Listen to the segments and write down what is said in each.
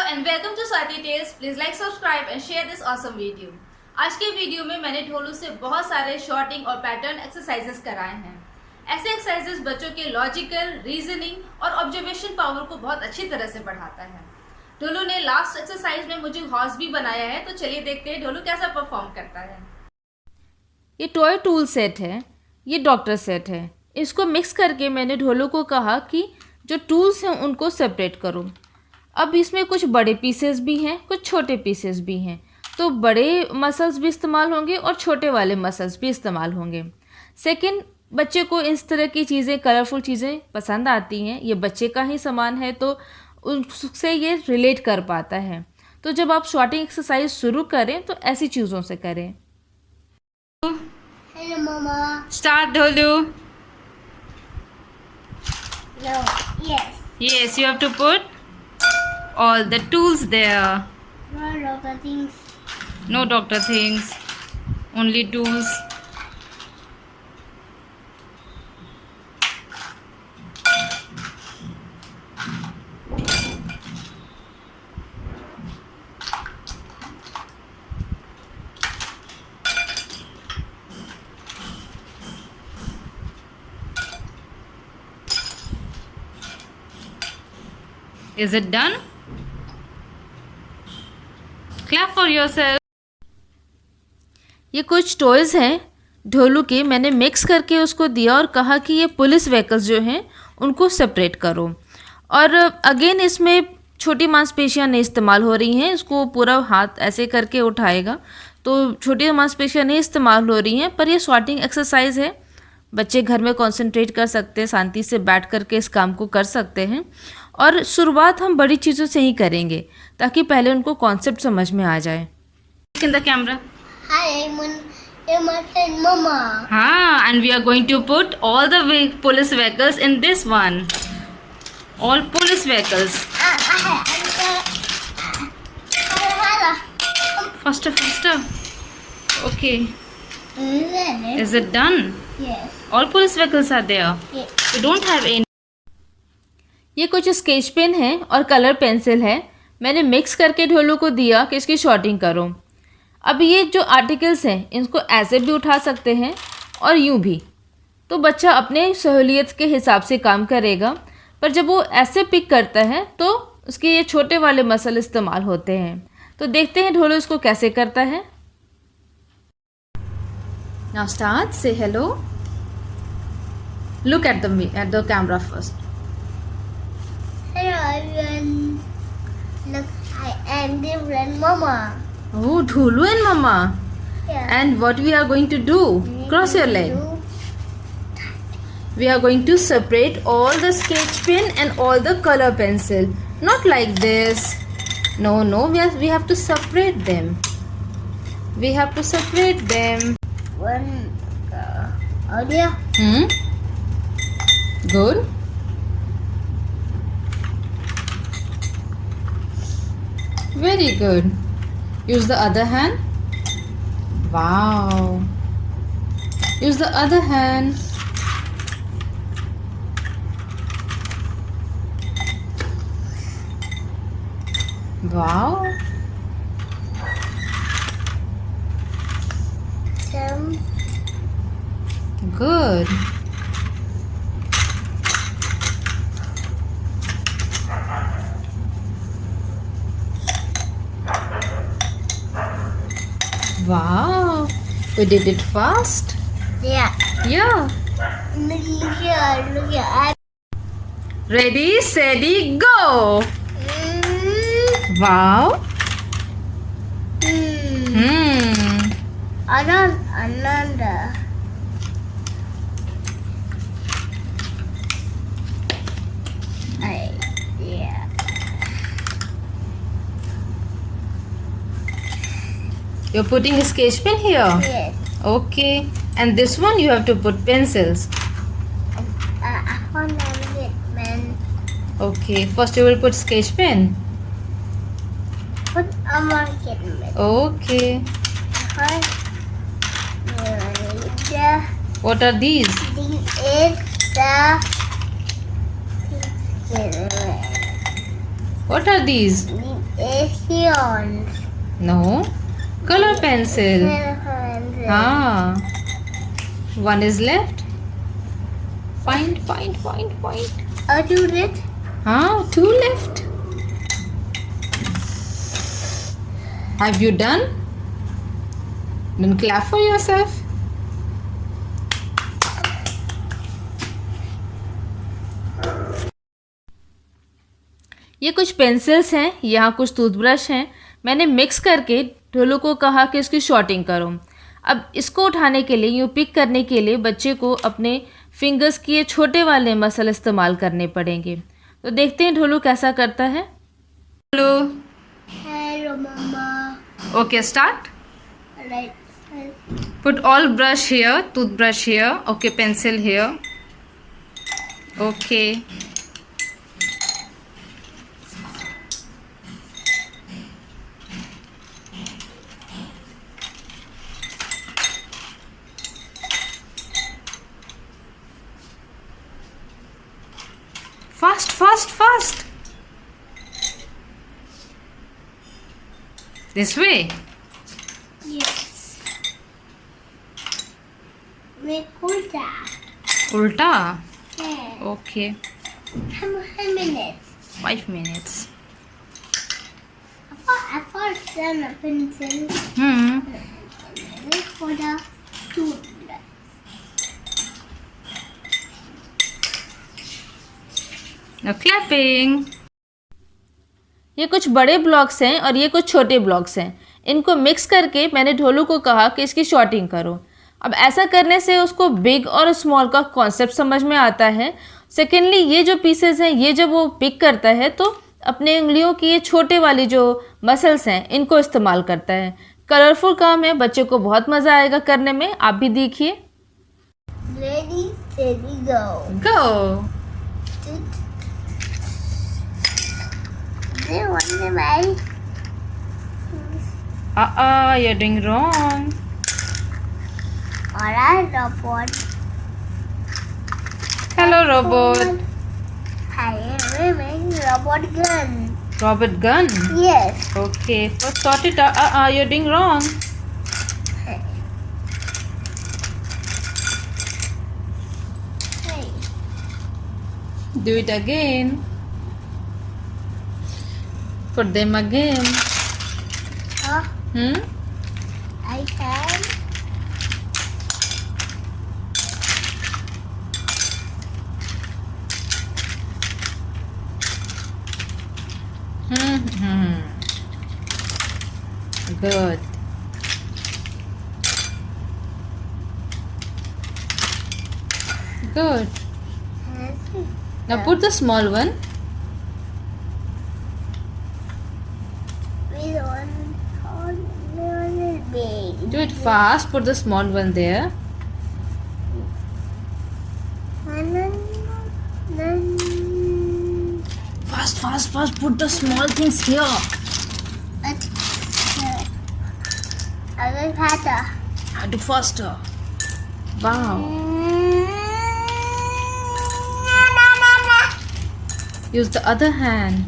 and welcome to Swati Tales. Please like, subscribe and share this awesome video. आज के video में मैंने ढोलू से बहुत सारे शॉर्टिंग और पैटर्न एक्सरसाइजेस कराए हैं। ऐसे एक्सरसाइजेस बच्चों के लॉजिकल, रीजनिंग और ऑब्जर्वेशन पावर को बहुत अच्छी तरह से बढ़ाता है। ढोलू ने लास्ट एक्सरसाइज में मुझे हॉर्स भी बनाया है, तो चलिए देखते हैं ढोलू कैसा परफॉर्म करता है। ये टॉय टूल सेट है, ये डॉक्टर सेट है। इसको मिक्स करके मैंने ढोलू को कहा कि जो टूल्स हैं उनको सेपरेट करो। अब इसमें कुछ बड़े पीसेस भी हैं, कुछ छोटे पीसेस भी हैं, तो बड़े मसल्स भी इस्तेमाल होंगे और छोटे वाले मसल्स भी इस्तेमाल होंगे। सेकंड, बच्चे को इस तरह की चीज़ें, कलरफुल चीज़ें पसंद आती हैं। ये बच्चे का ही सामान है तो उससे ये रिलेट कर पाता है। तो जब आप शॉर्टिंग एक्सरसाइज शुरू करें तो ऐसी चीज़ों से करें। Hello, Mama. Start, Dholu. No. Yes. Yes, you have to put all the tools there. No, doctor things. No doctor things, only tools. Is it done? Clap for yourself. ये कुछ टॉयज़ हैं ढोलू के, मैंने मिक्स करके उसको दिया और कहा कि ये पुलिस व्हीकल्स जो हैं उनको सेपरेट करो। और अगेन इसमें छोटी मांसपेशियां नहीं इस्तेमाल हो रही हैं। इसको पूरा हाथ ऐसे करके उठाएगा तो छोटी मांसपेशियां नहीं इस्तेमाल हो रही हैं, पर ये शॉर्टिंग एक्सरसाइज है। बच्चे घर में कंसंट्रेट कर सकते हैं, शांति से बैठ करके इस काम को कर सकते हैं। और शुरुआत हम बड़ी चीज़ों से ही करेंगे ताकि पहले उनको कॉन्सेप्ट समझ में आ जाए। In the camera. Hi, I'm my friend, Mama. And we are going to put all the police vehicles in this one. All police vehicles. Faster, faster. Okay. Is it done? Yes. All police vehicles are there. Yes. You don't have any. ये कुछ sketch pen है और colour pencil है। मैंने mix करके ढोलू को दिया कि इसकी शॉर्टिंग करो। अब ये जो आर्टिकल्स हैं इनको ऐसे भी उठा सकते हैं और यूं भी, तो बच्चा अपने सहूलियत के हिसाब से काम करेगा। पर जब वो ऐसे पिक करता है तो उसके ये छोटे वाले मसल इस्तेमाल होते हैं। तो देखते हैं ढोलू इसको कैसे करता है। नाउ स्टार्ट, से hello, look at the camera first. Hello, everyone. Look, I am different, Mama. Oh, Dholu and Mama. Yeah. And what we are going to do? Cross your leg. We are going to separate all the sketch pen and all the color pencil. Not like this. No, we have to separate them. We have to separate them. One. Audio. Good. Very good. Use the other hand. Wow. Use the other hand. Wow. Some. Good. Wow. We did it fast. Yeah. Yeah. Look here. Look here. Ready, steady, go. Wow. Another. Yeah. You're putting a sketch pen here. Yes. Okay. And this one you have to put pencils. I want to get man. Okay. First you will put sketch pen. Put a market man. Okay. What are these? This is the What are these? this crayons. No. Color pencil. Pencil. हाँ. One is left. Find. Do it. हाँ, two left. Have you done? Then clap for yourself. ये कुछ pencils हैं, यहाँ कुछ toothbrush हैं. मैंने mix करके ढोलू को कहा कि इसकी शॉर्टिंग करो. अब इसको उठाने के लिए, यूँ पिक करने के लिए बच्चे को अपने फिंगर्स की ये छोटे वाले मसल इस्तेमाल करने पड़ेंगे. तो देखते हैं ढोलू कैसा करता है. Hello. Hello, Mama. Okay, start. Right. Put all brush here, toothbrush here. Okay, pencil here. Okay. Fast. This way. Yes. Make that. Ulta. Yeah. Okay. How many minutes? 5 minutes. I thought done a pencil. Wait for the toothbrush. Now clapping. ये कुछ बड़े blocks हैं और ये कुछ छोटे blocks हैं. इनको मिक्स करके मैंने ढोलू को कहा कि इसकी शॉर्टिंग करो. अब ऐसा करने से उसको बिग और स्मॉल का कॉन्सेप्ट समझ में आता है. सेकेंडली, ये जो पीसेस हैं, ये जब वो पिक करता है तो अपने उंगलियों की ये छोटे वाली जो मसल्स हैं इनको इस्तेमाल करता है. कलरफुल काम है, बच्चे को बहुत मज़ा आएगा करने में. आप भी देखिए. Ready, steady, go. Go. They want to buy. You're doing wrong. Alright, robot. Hello, robot. I am making robot gun. Robot gun. Yes. Okay, first sort it out. You're doing wrong. Hey. Do it again. Put them again. I can. Good. Good. Now put the small one. We don't is big. Do it fast. Put the small one there. Fast. Put the small things here. Other faster. Do faster. Wow. Use the other hand.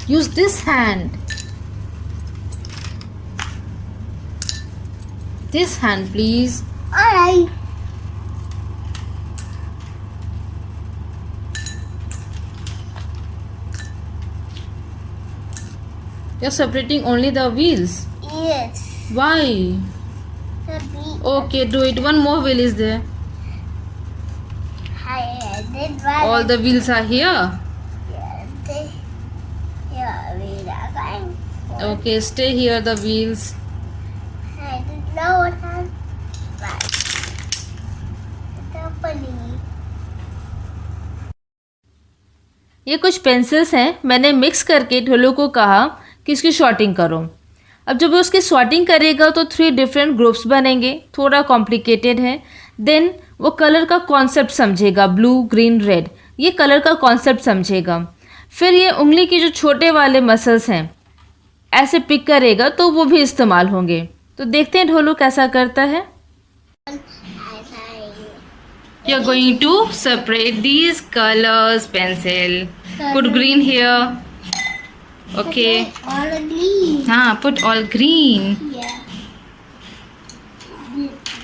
Use this hand. This hand, please. Alright. You're separating only the wheels. Yes. Why? The big. Okay, do it. One more wheel is there. I did one. All the wheels are here. Yeah, we are going. Okay, stay here, the wheels. I didn't know what I'm right. It's funny. ये कुछ pencils हैं. मैंने mix करके ढोलू को कहा कि इसकी shorting करो. अब जब वो उसकी शॉर्टिंग करेगा तो 3 डिफरेंट ग्रुप्स बनेंगे. थोड़ा कॉम्प्लिकेटेड है. देन वो कलर का कॉन्सेप्ट समझेगा. ब्लू, ग्रीन, रेड, ये कलर का कॉन्सेप्ट समझेगा. फिर ये उंगली के जो छोटे वाले मसल्स हैं ऐसे पिक करेगा तो वो भी इस्तेमाल होंगे. तो देखते हैं ढोलू कैसा करता है. You're going to separate these colors pencil. Put green here. Okay. All green. Put all green. Yeah.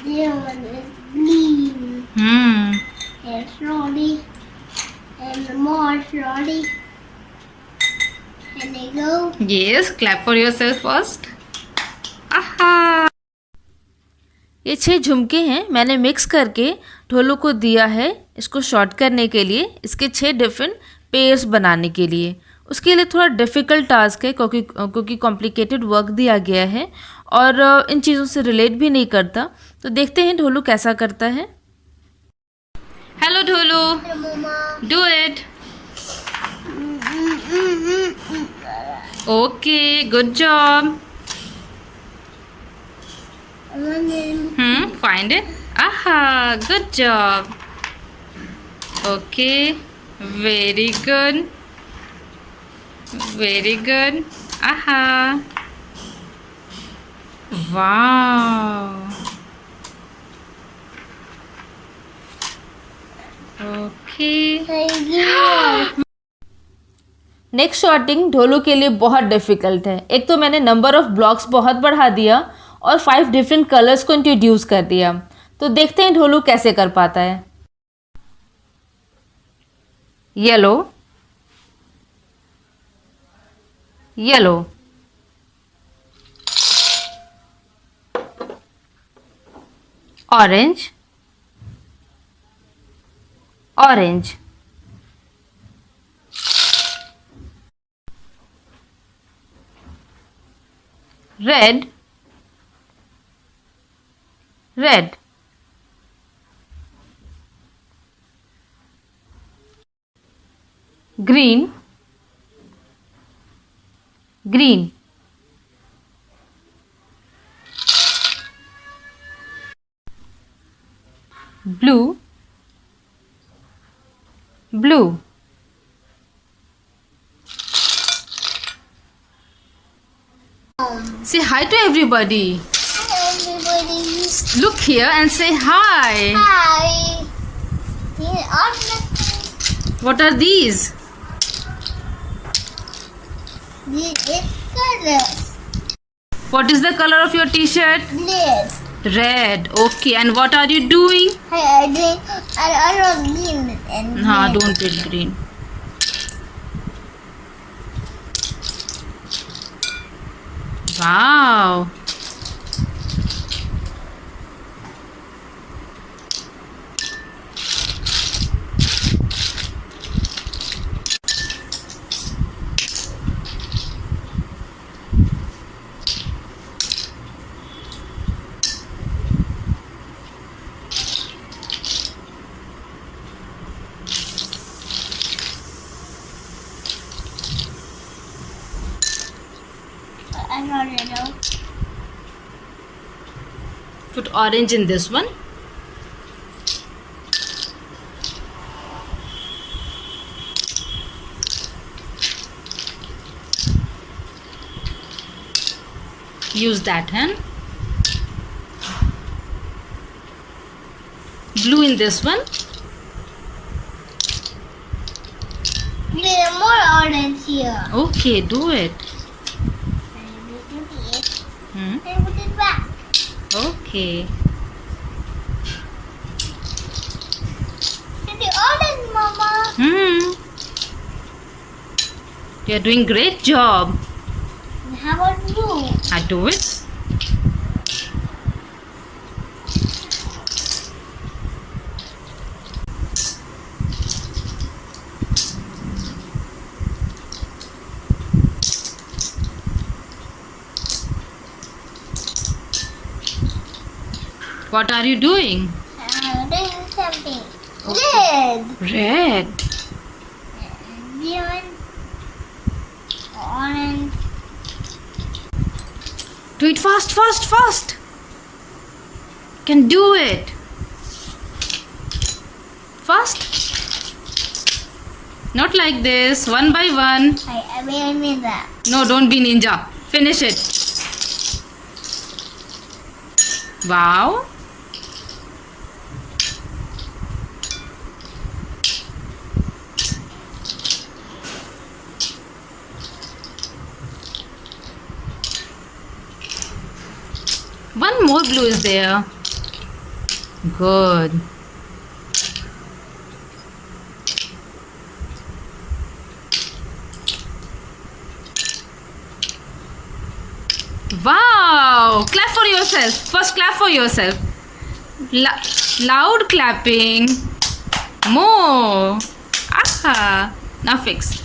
This one is green. And slowly. And more slowly. And they go. Yes, clap for yourself first. Aha. ये 6 झुमके हैं, मैंने mix करके ढोलू को दिया है इसको short करने के लिए, इसके 6 डिफरेंट पेयर्स बनाने के लिए। उसके लिए थोड़ा डिफ़िकल्ट टास्क है क्योंकि कॉम्प्लिकेटेड वर्क दिया गया है और इन चीज़ों से रिलेट भी नहीं करता। तो देखते हैं ढोलू कैसा करता है। Hello Dholu, Mama. Do it. Okay, good job. Find it. Aha, good job. Okay, very good. Very good. Aha. Wow. Okay. Next shorting ढोलू के लिए बहुत डिफ़िकल्ट है। एक तो मैंने नंबर ऑफ़ ब्लॉक्स बहुत बढ़ा दिया और 5 डिफरेंट कलर्स को इंट्रोड्यूस कर दिया। तो देखते हैं ढोलू कैसे कर पाता है। Yellow, yellow, orange, orange, red, red, green, green, blue, blue, Say hi to everybody. Everybody. Look here and say hi. Hi. What are these? This is color. What is the color of your t-shirt? This. Red. Okay. And what are you doing? I drink and I love green and red. Don't take green. Wow. I don't know. Put orange in this one. Use that hand. Blue in this one. There's more orange here. Okay, do it. And put it back. Okay. The orange, Mama. You're doing great job. How about you? I do it. What are you doing? Doing something. Red. Red. Green. Orange. Do it fast, fast, fast. Can do it. Fast. Not like this, one by one. I mean that. No, don't be ninja. Finish it. Wow. one more blue is there. Good. Wow! Clap for yourself. First clap for yourself. Loud clapping. More. Aha. Now fix.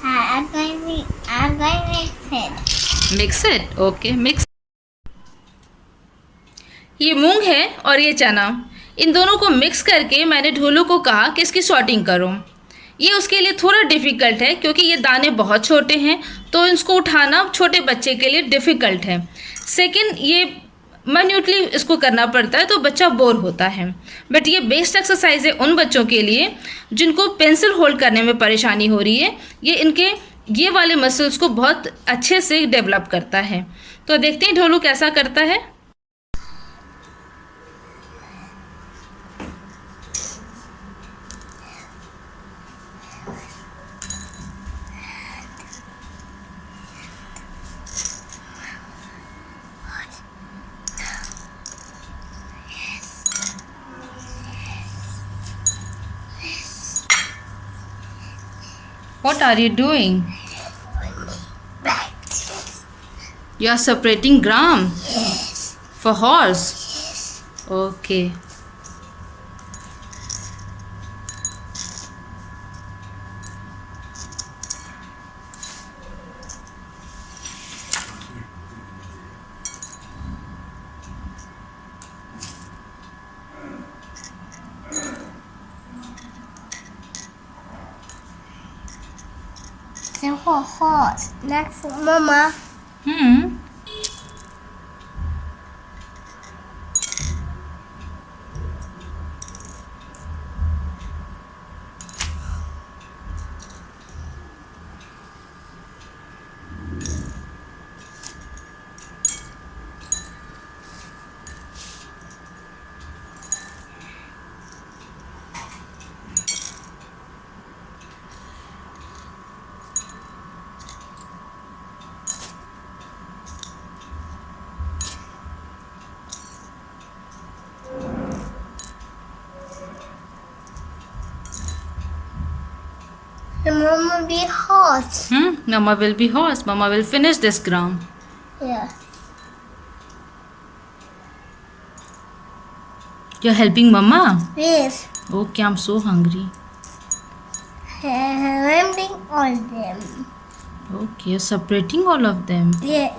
I'm going to mix it. Mix it. Okay, mix. ये मूंग है और ये चना, इन दोनों को mix करके मैंने ढोलू को कहा कि इसकी सॉर्टिंग करो। ये उसके लिए थोड़ा डिफ़िकल्ट है क्योंकि ये दाने बहुत छोटे हैं, तो इसको उठाना छोटे बच्चे के लिए डिफ़िकल्ट है। सेकंड, ये माइन्यूटली इसको करना पड़ता है तो बच्चा बोर होता है। बट ये बेस्ट एक्सरसाइज है उन बच्चों के लिए जिनको पेंसिल होल्ड करने में परेशानी हो रही है। ये इनके ये वाले मसल्स को बहुत अच्छे से डेवलप करता है। तो देखते हैं ढोलू कैसा करता है। What are you doing? You are separating gram for horse. Okay. The horse. That's for Mama. The Mama be horse. Mama will be horse. Mama will finish this gram. Yeah. You're helping Mama? Yes. Okay, I'm so hungry. I'm doing all them. Okay, you're separating all of them. Yeah.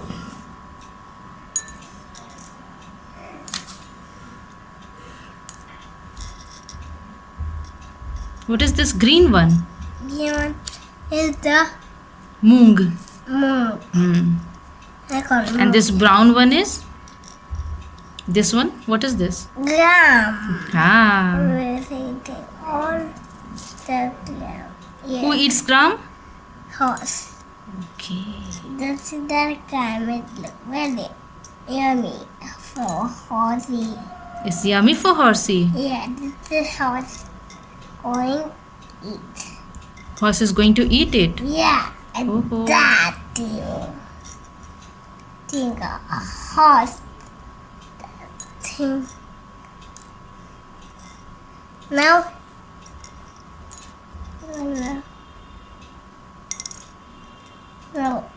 What is this green one? Green is the Moong. moon. I call it And this brown one is? This one? What is this? gram. Ah. We're thinking all the gram. Yeah. Who eats gram? Horse. Okay. That's the gram. It look very yummy for horsey. It's yummy for horsey. Yeah, this is horse going eat. Horse is going to eat it. Yeah, and Oh. that thing a horse thing. Now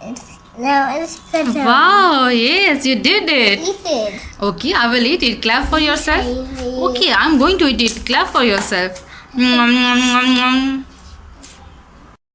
it's better. Wow, yes, you did it. Eat it. Okay, I will eat it. Clap for yourself. Okay, I'm going to eat it. Clap for yourself. Mwah, mwah, mwah, mwah.